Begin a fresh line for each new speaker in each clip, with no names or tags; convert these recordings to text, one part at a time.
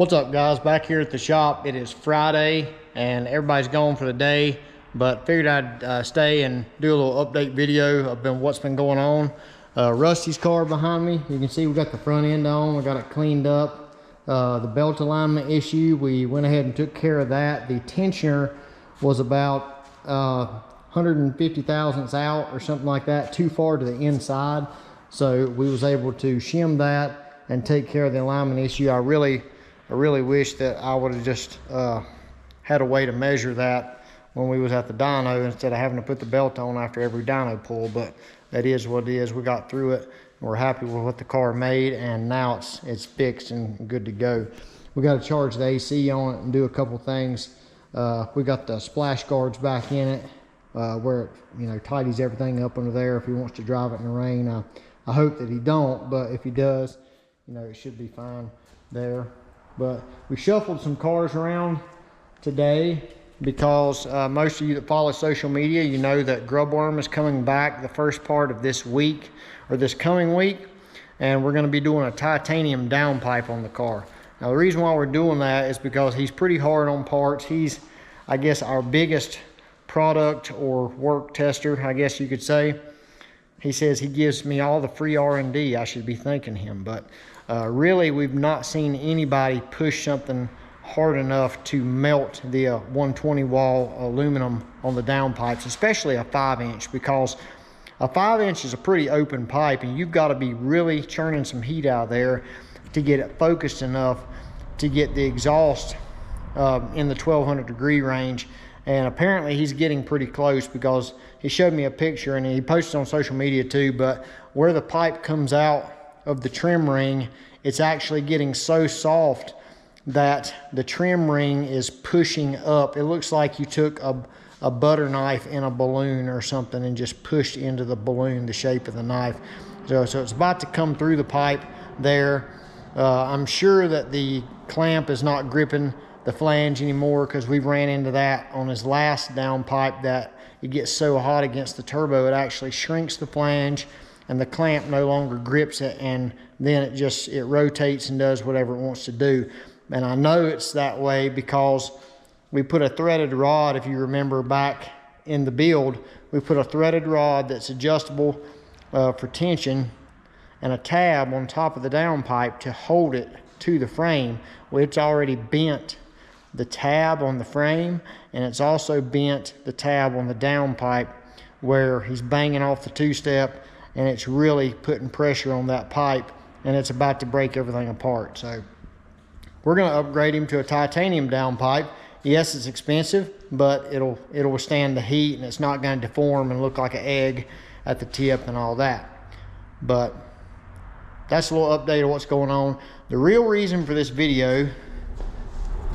What's up, guys? Back here at the shop. It is Friday and everybody's gone for the day, but figured I'd stay and do a little update video of what's been going on. Rusty's car behind me, you can see we got the front end on. We got it cleaned up. The belt alignment issue, we went ahead and took care of that. The tensioner was about 150 thousandths out or something like that, too far to the inside, so we was able to shim that and take care of the alignment issue. I really wish that I would have just had a way to measure that when we was at the dyno instead of having to put the belt on after every dyno pull, but that is what it is. We got through it and we're happy with what the car made, and now it's fixed and good to go. We got to charge the AC on it and do a couple things. We got the splash guards back in it where it tidies everything up under there if he wants to drive it in the rain. I hope that he don't, but if he does, it should be fine there. But we shuffled some cars around today because most of you that follow social media, you know that Grubworm is coming back the first part of this week or this coming week, and we're going to be doing a titanium downpipe on the car. Now the reason why we're doing that is because he's pretty hard on parts. He's, I guess, our biggest product or work tester, I guess you could say. He says he gives me all the free R&D. I should be thanking him, but really we've not seen anybody push something hard enough to melt the 120 wall aluminum on the downpipes, especially a 5-inch, because a 5-inch is a pretty open pipe and you've got to be really churning some heat out there to get it focused enough to get the exhaust in the 1200 degree range. And apparently he's getting pretty close, because he showed me a picture and he posted on social media too, but where the pipe comes out of the trim ring, it's actually getting so soft that the trim ring is pushing up. It looks like you took a butter knife in a balloon or something and just pushed into the balloon the shape of the knife. So it's about to come through the pipe there. I'm sure that the clamp is not gripping the flange anymore, because we ran into that on his last downpipe, that it gets so hot against the turbo it actually shrinks the flange and the clamp no longer grips it, and then it rotates and does whatever it wants to do. And I know it's that way because we put a threaded rod, if you remember back in the build, we put a threaded rod that's adjustable for tension and a tab on top of the downpipe to hold it to the frame. Well, it's already bent the tab on the frame, and it's also bent the tab on the downpipe where he's banging off the two-step, and it's really putting pressure on that pipe, and it's about to break everything apart. So we're going to upgrade him to a titanium downpipe. Yes, it's expensive, but it'll withstand the heat, and it's not going to deform and look like an egg at the tip and all that. But that's a little update of what's going on. The real reason for this video,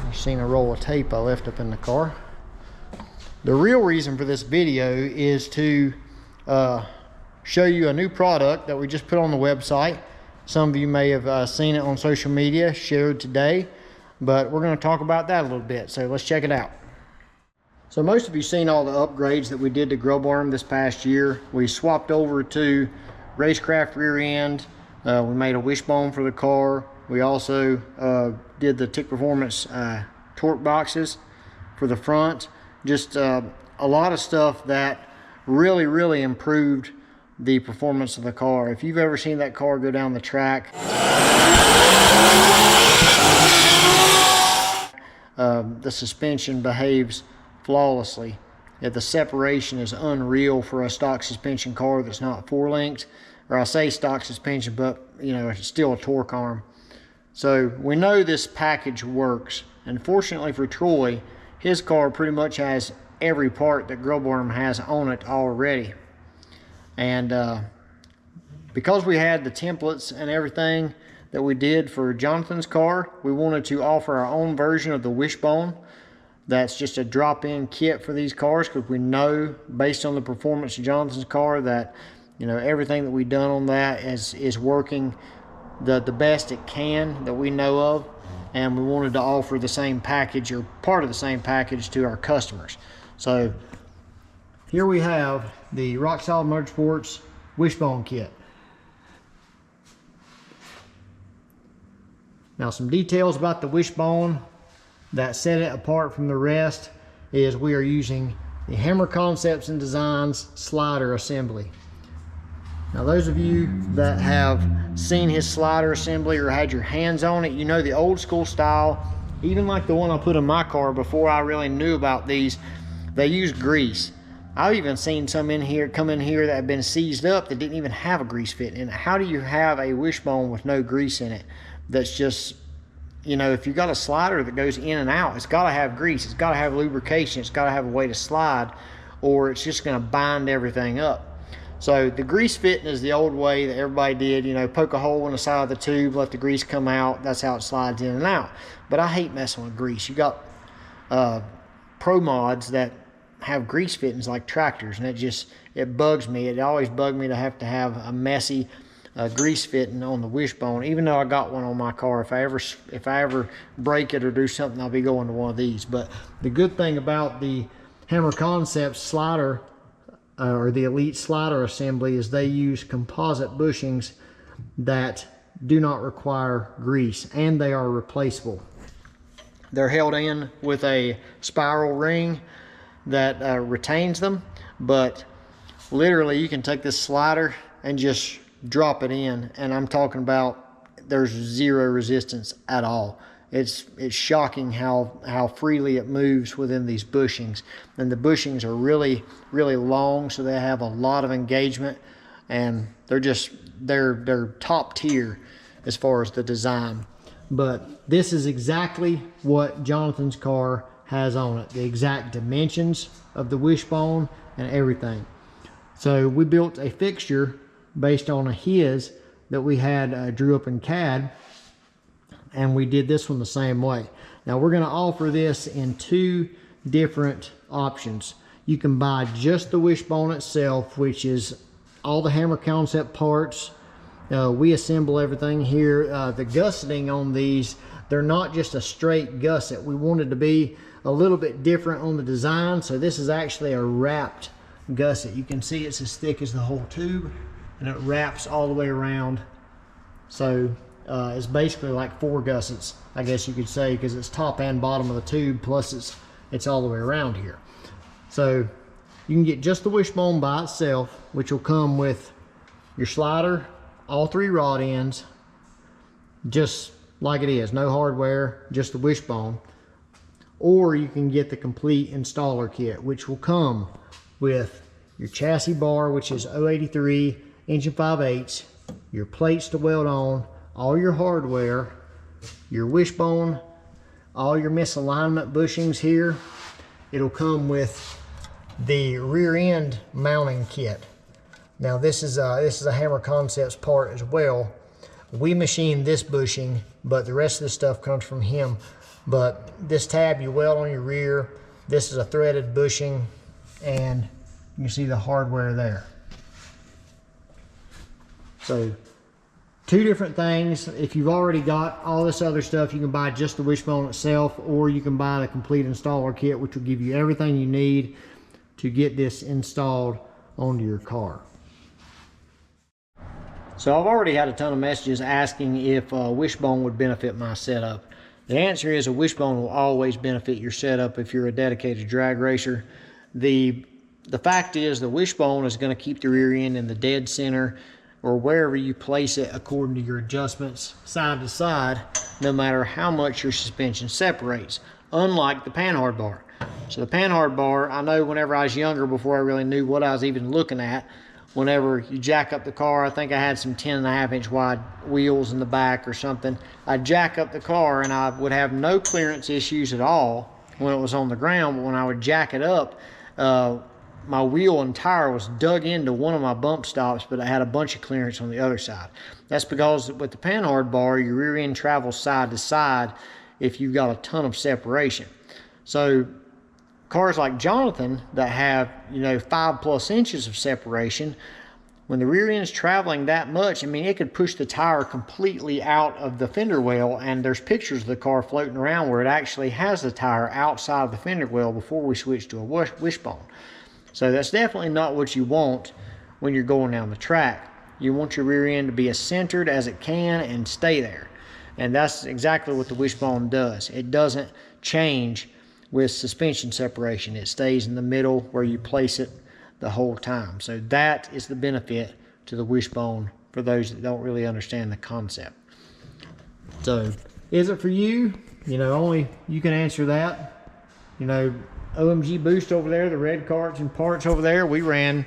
you've seen a roll of tape I left up in the car. The real reason for this video is to show you a new product that we just put on the website. Some of you may have seen it on social media, shared today, but we're going to talk about that a little bit. So let's check it out. So most of you seen all the upgrades that we did to Grubworm this past year. We swapped over to racecraft rear end. We made a wishbone for the car. We also did the Tick Performance torque boxes for the front. Just a lot of stuff that really improved the performance of the car. If you've ever seen that car go down the track, the suspension behaves flawlessly. The separation is unreal for a stock suspension car that's not 4-linked, or I say stock suspension, but it's still a torque arm. So we know this package works, and fortunately for Troy, his car pretty much has every part that Grubworm has on it already. And because we had the templates and everything that we did for Jonathan's car, we wanted to offer our own version of the wishbone. That's just a drop-in kit for these cars, because we know based on the performance of Jonathan's car that everything that we've done on that is working the best it can that we know of, and we wanted to offer the same package, or part of the same package, to our customers. So here we have the Rock Solid Motorsports Wishbone Kit. Now, some details about the Wishbone that set it apart from the rest is we are using the Hammer Concepts and Designs slider assembly. Now, those of you that have seen his slider assembly or had your hands on it, you know the old school style, even like the one I put in my car before I really knew about these, they use grease. I've even seen some come in here that have been seized up that didn't even have a grease fit in it. How do you have a Wishbone with no grease in it? That's just, you know, if you've got a slider that goes in and out, it's got to have grease, it's got to have lubrication, it's got to have a way to slide, or it's just going to bind everything up. So the grease fitting is the old way that everybody did, you know, poke a hole in the side of the tube, let the grease come out, that's how it slides in and out. But I hate messing with grease. You got pro mods that have grease fittings like tractors, and it bugs me. It always bugged me to have a messy grease fitting on the Wishbone, even though I got one on my car. If I ever break it or do something, I'll be going to one of these. But the good thing about the Hammer Concepts slider or the Elite slider assembly is they use composite bushings that do not require grease, and they are replaceable. They're held in with a spiral ring that retains them, but literally you can take this slider and just drop it in, and I'm talking about there's zero resistance at all. It's shocking how freely it moves within these bushings, and the bushings are really long, so they have a lot of engagement, and they're top tier as far as the design. But this is exactly what Jonathan's car has on it, the exact dimensions of the Wishbone and everything. So we built a fixture based on his that we had drew up in CAD, and we did this one the same way. Now we're going to offer this in two different options. You can buy just the Wishbone itself, which is all the Hammer Concept parts. We assemble everything here. The gusseting on these, they're not just a straight gusset. We wanted to be a little bit different on the design, so this is actually a wrapped gusset. You can see it's as thick as the whole tube, and it wraps all the way around. So it's basically like 4 gussets, I guess you could say, because it's top and bottom of the tube, plus it's all the way around here. So you can get just the Wishbone by itself, which will come with your slider, all 3 rod ends, just like it is, no hardware, just the Wishbone. Or you can get the complete installer kit, which will come with your chassis bar, which is 083 inch and 5/8, your plates to weld on, all your hardware, your Wishbone, all your misalignment bushings here. It'll come with the rear end mounting kit. Now this is a Hammer Concepts part as well. We machined this bushing, but the rest of the stuff comes from him. But this tab you weld on your rear, this is a threaded bushing, and you can see the hardware there. So 2 different things. If you've already got all this other stuff, you can buy just the Wishbone itself, or you can buy the complete installer kit, which will give you everything you need to get this installed onto your car. So I've already had a ton of messages asking if a Wishbone would benefit my setup. The answer is a Wishbone will always benefit your setup if you're a dedicated drag racer. The fact is the Wishbone is going to keep the rear end in the dead center, or wherever you place it according to your adjustments side to side, no matter how much your suspension separates, unlike the Panhard Bar. So the Panhard Bar, I know whenever I was younger, before I really knew what I was even looking at, whenever you jack up the car, I think I had some 10.5 inch wide wheels in the back or something, I'd jack up the car and I would have no clearance issues at all when it was on the ground. But when I would jack it up, my wheel and tire was dug into one of my bump stops, but I had a bunch of clearance on the other side. That's because with the Panhard Bar, your rear end travels side to side if you've got a ton of separation. So cars like Jonathan that have, 5+ inches of separation, when the rear end is traveling that much, I mean, it could push the tire completely out of the fender well, and there's pictures of the car floating around where it actually has the tire outside of the fender well before we switch to a Wishbone. So that's definitely not what you want when you're going down the track. You want your rear end to be as centered as it can and stay there. And that's exactly what the Wishbone does. It doesn't change with suspension separation. It stays in the middle where you place it the whole time. So that is the benefit to the Wishbone for those that don't really understand the concept. So is it for you? You know, only you can answer that. You know, OMG Boost over there, the red carts and parts over there, we ran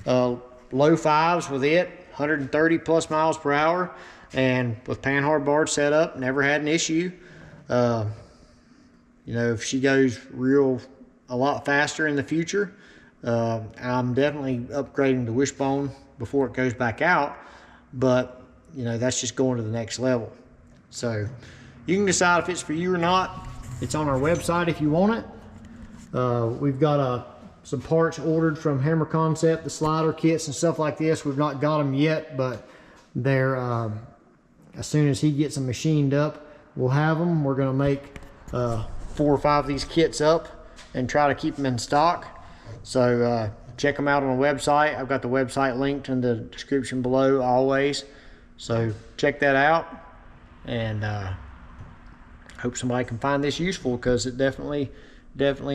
low fives with it, 130 plus miles per hour, and with Panhard Bar set up, never had an issue. You know, if she goes a lot faster in the future, I'm definitely upgrading the Wishbone before it goes back out, but you know, that's just going to the next level. So you can decide if it's for you or not. It's on our website if you want it. We've got some parts ordered from Hammer Concept, the slider kits and stuff like this. We've not got them yet, but they're as soon as he gets them machined up, we'll have them. We're going to make 4 or 5 of these kits up and try to keep them in stock. So check them out on the website. I've got the website linked in the description below always. So check that out, and hope somebody can find this useful, because it definitely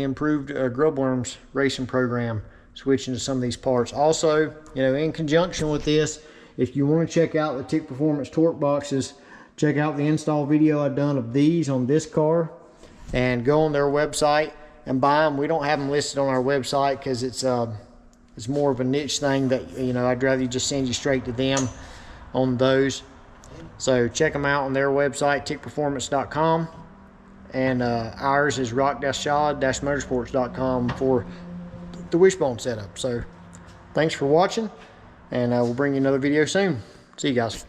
improved Grubworm's racing program, switching to some of these parts. Also, you know, in conjunction with this, if you want to check out the Tick Performance torque boxes, check out the install video I've done of these on this car, and go on their website and buy them. We don't have them listed on our website because it's more of a niche thing that, you know, I'd rather just send you straight to them on those. So check them out on their website, tickperformance.com, and ours is rock-shod-motorsports.com for the Wishbone setup. So thanks for watching, and we'll bring you another video soon. See you guys.